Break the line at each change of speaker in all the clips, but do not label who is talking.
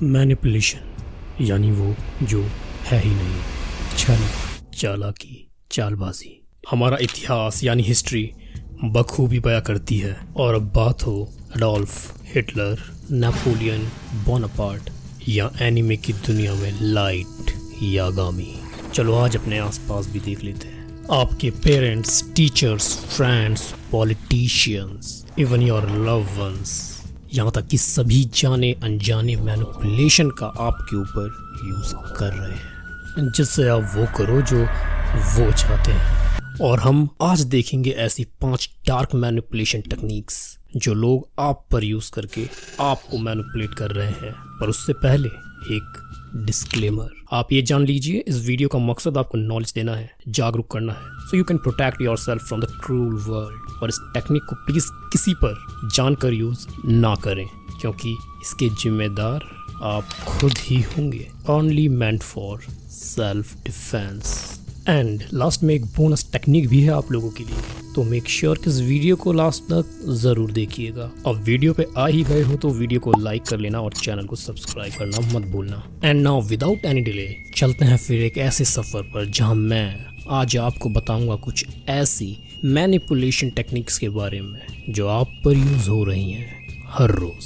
Manipulation यानी वो जो है ही नहीं, छल, चालाकी, चालबाजी। हमारा इतिहास यानी हिस्ट्री बखूबी बयां करती है। और अब बात हो एडोल्फ हिटलर, नेपोलियन बोनापार्ट या एनिमे की दुनिया में लाइट यागामी। चलो आज अपने आसपास भी देख लेते हैं। आपके parents, teachers, friends, politicians, even your loved ones, यहाँ तक कि सभी जाने अनजाने मैनिपुलेशन का आपके ऊपर यूज कर रहे हैं, जिससे आप वो करो जो वो चाहते हैं। और हम आज देखेंगे ऐसी 5 डार्क मैनिपुलेशन टेक्निक्स जो लोग आप पर यूज करके आपको मैनिपुलेट कर रहे हैं। पर उससे पहले एक डिस्क्लेमर, आप ये जान लीजिए इस वीडियो का मकसद आपको नॉलेज देना है, जागरूक करना है, so you can protect your self from the cruel world. और इस टेक्निक को प्लीज किसी पर जानकर यूज ना करें, क्योंकि इसके जिम्मेदार आप खुद ही होंगे। Only meant for self defence. And last में एक बोनस टेक्निक भी है आप लोगों के लिए, तो मेक श्योर कि इस वीडियो को लास्ट तक जरूर देखिएगा। अब वीडियो पे आ ही गए हो तो वीडियो को लाइक कर लेना और चैनल को सब्सक्राइब करना मत भूलना। And now without any delay चलते हैं फिर एक ऐसे सफर पर जहां मैं आज आपको बताऊंगा कुछ ऐसी मैनिपुलेशन टेक्निक्स के बारे में जो आप पर यूज हो रही हैं हर रोज,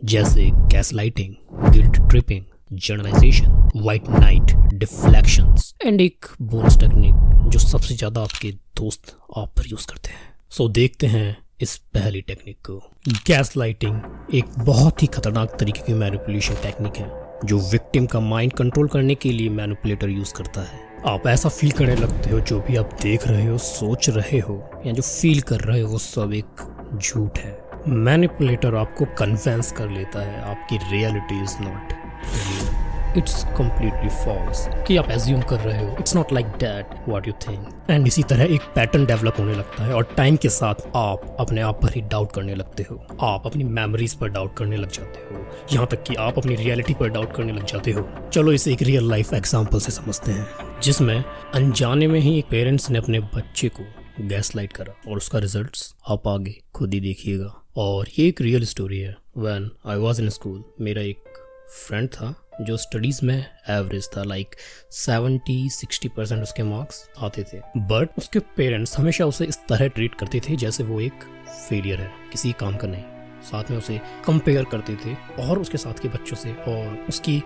जैसे gaslighting, guilt tripping, generalization, white knight, deflections and एक बोनस टेक्निक जो सबसे ज्यादा आपके दोस्त आप पर यूज करते हैं। सो देखते हैं इस पहली टेक्निक को। गैसलाइटिंग एक बहुत ही खतरनाक तरीके की मैनिपुलेशन टेक्निक है जो विक्टिम का माइंड कंट्रोल करने के लिए मैनिपुलेटर यूज करता है। आप ऐसा फील करने लगते हो जो भी आप देख रहे हो, सोच रहे हो या जो फील कर रहे हो वो सब एक झूठ है। मैनिपुलेटर आपको कन्विंस कर लेता है आपकी reality is not real, it's completely false, कि आप एज्यूम कर रहे हो it's not like that what you think. And इसी तरह एक पैटर्न डेवलप होने लगता है और टाइम के साथ आप अपने आप पर ही डाउट करने लगते हो। आप अपनी मेमोरीज पर डाउट करने लग जाते हो, यहाँ तक कि आप अपनी रियलिटी पर डाउट करने लग जाते हो। चलो इसे एक रियल लाइफ एग्जाम्पल से समझते हैं, जिसमें अनजाने में ही एक पेरेंट्स ने अपने बच्चे को गैसलाइट करा और उसका रिजल्ट्स आप आगे खुद ही देखिएगा। और ये एक रियल स्टोरी है। When I was in school, मेरा एक फ्रेंड था जो स्टडीज में एवरेज था, लाइक 70-60% उसके मार्क्स आते थे। बट उसके पेरेंट्स हमेशा उसे इस तरह ट्रीट करते थे जैसे वो एक फेलियर है, किसी काम का नहीं। साथ में उसे कंपेयर करते थे और उसके साथ के बच्चों से और उसकी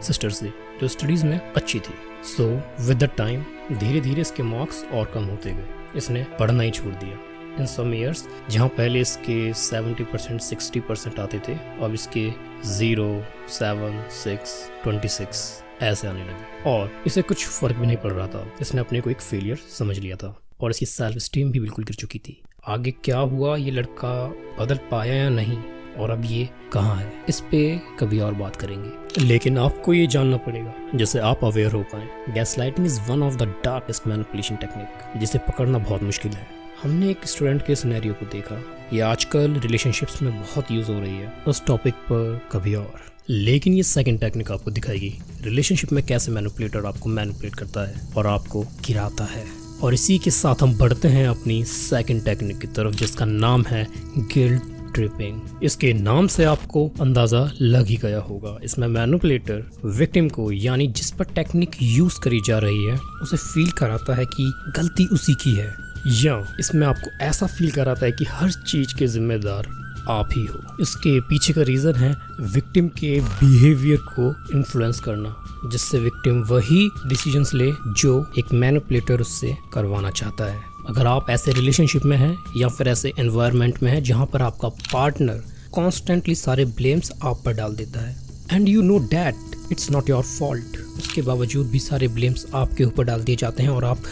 सिस्टर से जो स्टडीज में अच्छी थी। सो विद द टाइम धीरे धीरे इसके मार्क्स और कम होते गए, इसने पढ़ना ही छोड़ दिया। इन सम ईयर्स जहाँ पहले इसके 70% 60% आते थे, अब इसके 0, 7, 6, 26 ऐसे आने लगे और इसे कुछ फर्क भी नहीं पड़ रहा था। इसने अपने को एक फेलियर समझ लिया था और इसकी सेल्फ स्टीम भी बिल्कुल गिर चुकी थी। आगे क्या हुआ, ये लड़का बदल पाया या नहीं और अब ये कहाँ है, इस पे कभी और बात करेंगे। लेकिन आपको ये जानना पड़ेगा जैसे आप अवेयर हो पाए, gaslighting is one of the darkest manipulation technique जिसे पकड़ना बहुत मुश्किल है। हमने एक स्टूडेंट के सिनेरियो को देखा, ये आजकल रिलेशनशिप्स में बहुत यूज हो रही है, उस टॉपिक पर कभी और। लेकिन ये सेकंड टेक्निक आपको दिखाएगी रिलेशनशिप में कैसे मैनिपुलेटर आपको मैनिपुलेट करता है और आपको गिराता है। और इसी के साथ हम बढ़ते हैं अपनी सेकंड टेक्निक की तरफ, जिसका नाम है गिल्ट ट्रिपिंग। इसके नाम से आपको अंदाजा लग ही गया होगा। इसमें मैनिपुलेटर विक्टिम को, यानी जिस पर टेक्निक यूज करी जा रही है, उसे फील कराता है कि गलती उसी की है, या इसमें आपको ऐसा फील कराता है कि हर चीज के जिम्मेदार आप ही हो। इसके पीछे का रीजन है विक्टिम के बिहेवियर को इन्फ्लुएंस करना, जिससे विक्टिम वही डिसीजंस ले जो एक मैनिपुलेटर उससे करवाना चाहता है। अगर आप ऐसे रिलेशनशिप में हैं या फिर ऐसे एनवायरनमेंट में हैं जहां पर आपका पार्टनर कॉन्स्टेंटली सारे ब्लेम्स आप पर डाल देता है and you know that it's not your fault, उसके बावजूद भी सारे ब्लेम्स आपके ऊपर डाल दिए जाते हैं और आप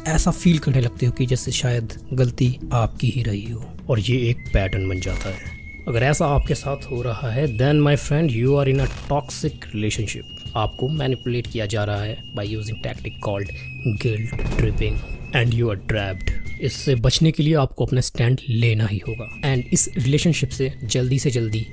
ऐसा फील करने लगते हो कि जैसे शायद गलती आपकी ही रही हो, और ये एक पैटर्न बन जाता है। अगर ऐसा आपके साथ हो रहा है then my friend you are in a toxic relationship. आपको मैनिपुलेट किया जा रहा है by using tactic called guilt tripping and you are trapped. इससे बचने के लिए आपको अपना स्टैंड लेना ही होगा एंड इस रिलेशनशिप से जल्दी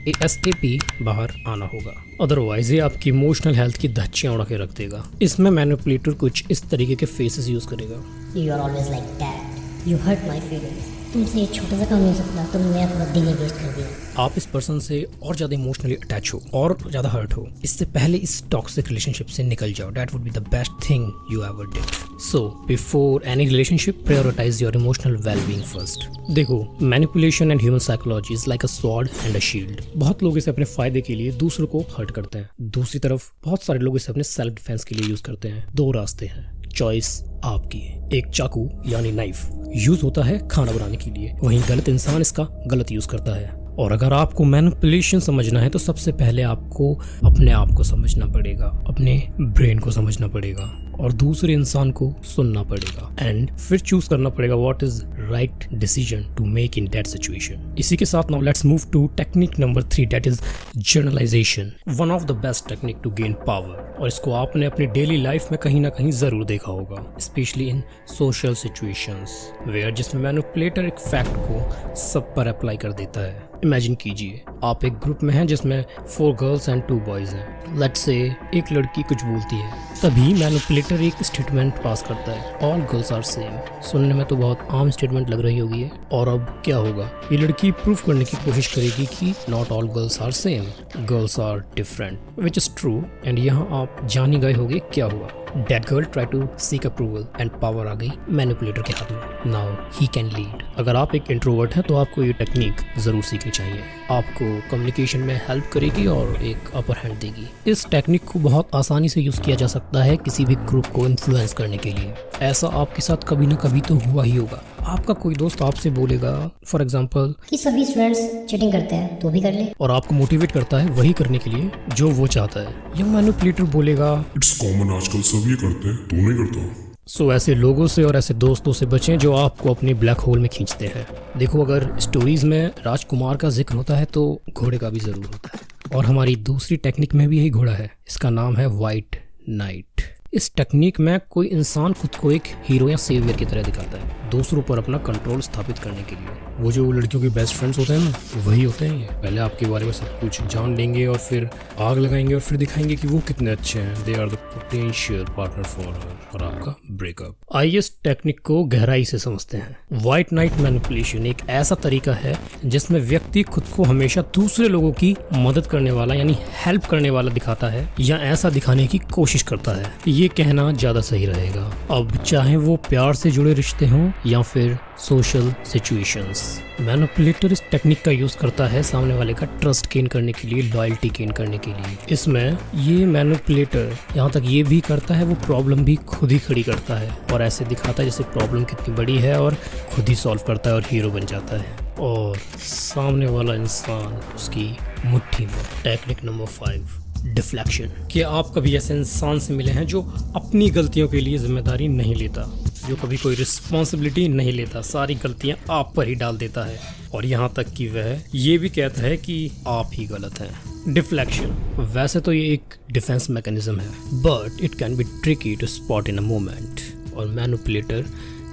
ASAP बाहर आना होगा, अदरवाइज ये आपकी इमोशनल हेल्थ की धज्जियां उड़ा के रख देगा। इसमें मैनिपुलेटर कुछ इस तरीके के फेसेस यूज करेगा।
You are always like that. You hurt my feelings. तुमसे एक छोटा सा काम नहीं हो सकता, तुमने मेरा पूरा दिन ही वेस्ट कर दिया।
आप इस पर्सन से और ज़्यादा इमोशनली अटैच हो और ज़्यादा हर्ट हो, इससे पहले इस टॉक्सिक रिलेशनशिप से निकल जाओ। That would be the best thing you ever did. So before any relationship, prioritize your emotional wellbeing first. देखो, manipulation and human psychology is like a sword and a shield. बहुत लोग इसे अपने फायदे के लिए दूसरों को हर्ट करते हैं, दूसरी तरफ बहुत सारे लोग इसे अपने सेल्फ डिफेंस के लिए यूज करते हैं। दो रास्ते हैं, चॉइस आपकी है। एक चाकू यानी नाइफ यूज होता है खाना बनाने के लिए, वहीं गलत इंसान इसका गलत यूज करता है। और अगर आपको मैनिपुलेशन समझना है तो सबसे पहले आपको अपने आप को समझना पड़ेगा, अपने ब्रेन को समझना पड़ेगा और दूसरे इंसान को सुनना पड़ेगा एंड फिर चूज करना पड़ेगा what is right decision to make in that situation. इसी के साथ now let's move to technique number 3, that is generalization, one of the best technique to gain power. और इसको आपने अपनी डेली लाइफ में कहीं ना कहीं जरूर देखा होगा, specially in social situations where जिसमें मैनिपुलेटर एक फैक्ट को सब पर अप्लाई कर देता है। इमेजिन कीजिए आप एक ग्रुप में हैं जिसमें 4 गर्ल्स एंड 2 बॉयज हैं। लेट्स से एक लड़की कुछ बोलती है, तभी मैनिपुलेटर एक स्टेटमेंट पास करता है, ऑल गर्ल्स आर सेम। सुनने में तो बहुत आम स्टेटमेंट लग रही होगी है। और अब क्या होगा, ये लड़की प्रूफ करने की कोशिश करेगी कि not all girls are same, girls are different, which is true. And यहाँ आप जान ही गए होंगे क्या हुआ। That girl tried to seek approval and power आ गई मैनिपुलेटर के हाथ में। Now he can lead। अगर आप एक इंट्रोवर्ट हैं तो आपको ये टेक्निक जरूर सीखनी चाहिए, आपको कम्युनिकेशन में हेल्प करेगी और एक अपर हैंड देगी। इस टेक्निक को बहुत आसानी से यूज किया जा सकता है किसी भी ग्रुप को इन्फ्लुएंस करने के लिए। ऐसा आपके साथ कभी ना कभी तो हुआ ही होगा। आपका कोई दोस्त आपसे बोलेगा फॉर एग्जाम्पल
कि सभी स्टूडेंट्स चीटिंग करते हैं, तो भी कर ले,
और आपको मोटिवेट करता है वही करने के लिए जो वो चाहता है। या मैनिपुलेटर बोलेगा
इट्स कॉमन, आजकल सब ये करते हैं, तू नहीं करता।
सो ऐसे लोगों से और ऐसे दोस्तों से बचें जो आपको अपने ब्लैक होल में खींचते हैं। देखो, अगर स्टोरीज में राजकुमार का जिक्र होता है तो घोड़े का भी जरूर होता है, और हमारी दूसरी टेक्निक में भी यही घोड़ा है। इसका नाम है व्हाइट नाइट। इस टेक्निक में कोई इंसान खुद को एक हीरो या सेवियर की तरह दिखाता है, दूसरों पर अपना कंट्रोल स्थापित करने के लिए। वो जो लड़कियों के बेस्ट फ्रेंड्स होते हैं ना, वही होते हैं ये। पहले आपके बारे में सब कुछ जान लेंगे और फिर आग लगाएंगे और फिर दिखाएंगे कि वो कितने अच्छे हैं। They are the potential partner for her, और आपका ब्रेकअप। आइए इस टेक्निक को गहराई से समझते हैं। व्हाइट नाइट मैनिपुलेशन एक ऐसा तरीका है जिसमें व्यक्ति खुद को हमेशा दूसरे लोगों की मदद करने वाला यानी हेल्प करने वाला दिखाता है, या ऐसा दिखाने की कोशिश करता है। ये कहना ज्यादा सही रहेगा। अब चाहे वो प्यार से जुड़े रिश्ते हों या फिर सोशल सिचुएशंस, मैनिपुलेटर इस टेक्निक का यूज करता है सामने वाले का ट्रस्ट गेन करने के लिए, लॉयल्टी गेन करने के लिए। इसमें ये मैनिपुलेटर यहाँ तक ये भी करता है, वो प्रॉब्लम भी खुद ही खड़ी करता है और ऐसे दिखाता है जैसे प्रॉब्लम कितनी बड़ी है और खुद ही सॉल्व करता है और हीरो बन जाता है, और सामने वाला इंसान उसकी मुट्ठी में। Technique number 5, deflection. क्या आप कभी ऐसे इंसान से मिले हैं जो अपनी गलतियों के लिए जिम्मेदारी नहीं लेता, जो कभी कोई रिस्पॉन्सिबिलिटी नहीं लेता, सारी गलतियां आप पर ही डाल देता है, और यहाँ तक कि वह ये भी कहता है कि आप ही गलत हैं। डिफ्लेक्शन वैसे तो ये एक डिफेंस मैकेनिज्म है, but it can be tricky to spot in a moment, और मैनिपुलेटर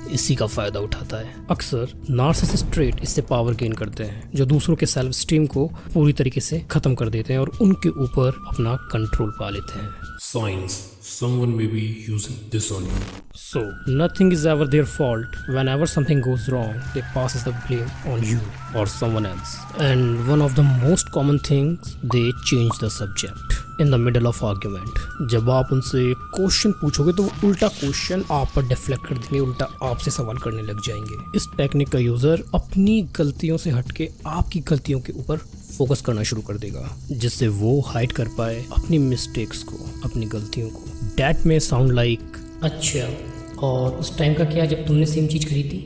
इसी का फायदा उठाता है। अक्सर नार्सिसिस्ट ट्रेट इससे पावर गेन करते हैं, जो दूसरों के सेल्फ स्टीम को पूरी तरीके से खत्म कर देते हैं और उनके ऊपर अपना कंट्रोल पा लेते हैं।
Signs, someone may be using this on you.
So, nothing is ever their fault. Whenever something goes wrong, they passes the blame on you or someone else. And one of the most common things, they change the subject in the middle of argument. जब आप उनसे question पूछोगे तो वो उल्टा question आप पर deflect कर देंगे, उल्टा आपसे सवाल करने लग जाएंगे। इस टेक्निक का यूजर अपनी गलतियों से हटके आपकी गलतियों के ऊपर फोकस करना शुरू कर देगा, जिससे वो हाइड कर पाए अपनी मिस्टेक्स को, अपनी गलतियों को। डैट में साउंड लाइक, अच्छा और उस टाइम का क्या जब तुमने सेम चीज़ खरीदी,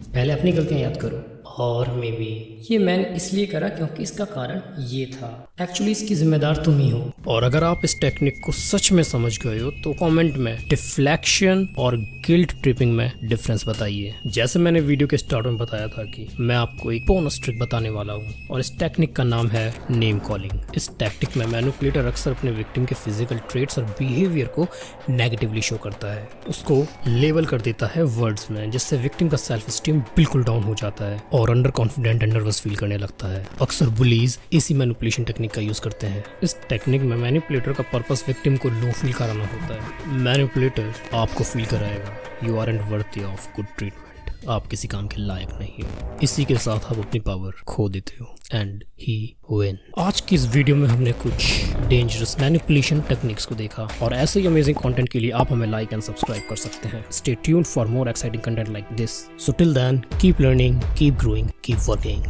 पहले अपनी गलतियाँ याद करो, और मे बी ये मैंने इसलिए करा क्योंकि इसका कारण ये था, एक्चुअली इसकी जिम्मेदार तुम ही हो। और अगर आप इस टेक्निक को सच में समझ गए हो तो कमेंट में डिफ्लेक्शन और गिल्ट ट्रिपिंग में डिफरेंस बताइए। जैसे मैंने वीडियो के स्टार्ट में बताया था कि मैं आपको एक बोनस ट्रिक बताने वाला हूँ, और इस टेक्निक का नाम है नेम कॉलिंग। इस टेक्निक में मैनिपुलेटर अक्सर अपने विक्टिम के फिजिकल ट्रेट्स और बिहेवियर को नेगेटिवली शो करता है, उसको लेबल कर देता है वर्ड्स में, जिससे विक्टिम का सेल्फ स्टीम बिल्कुल डाउन हो जाता है और under confident and nervous feel करने लगता है। अक्सर बुलीज इसी मैनिपुलेशन टेक्निक का यूज करते हैं। इस टेक्निक में मैनिपुलेटर का पर्पस विक्टिम को लो फील कराना होता है। मैनिपुलेटर आपको फील कराएगा you are and worthy of good treatment. That आप किसी काम के लायक नहीं हो। इसी के साथ आप अपनी पावर खो देते हो एंड ही विन। आज की इस वीडियो में हमने कुछ डेंजरस मैनिपुलेशन टेक्निक्स को देखा और ऐसे ही अमेजिंग कंटेंट के लिए आप हमें लाइक एंड सब्सक्राइब कर सकते हैं। Stay tuned for more exciting content like this. So till then keep learning, keep growing, keep working.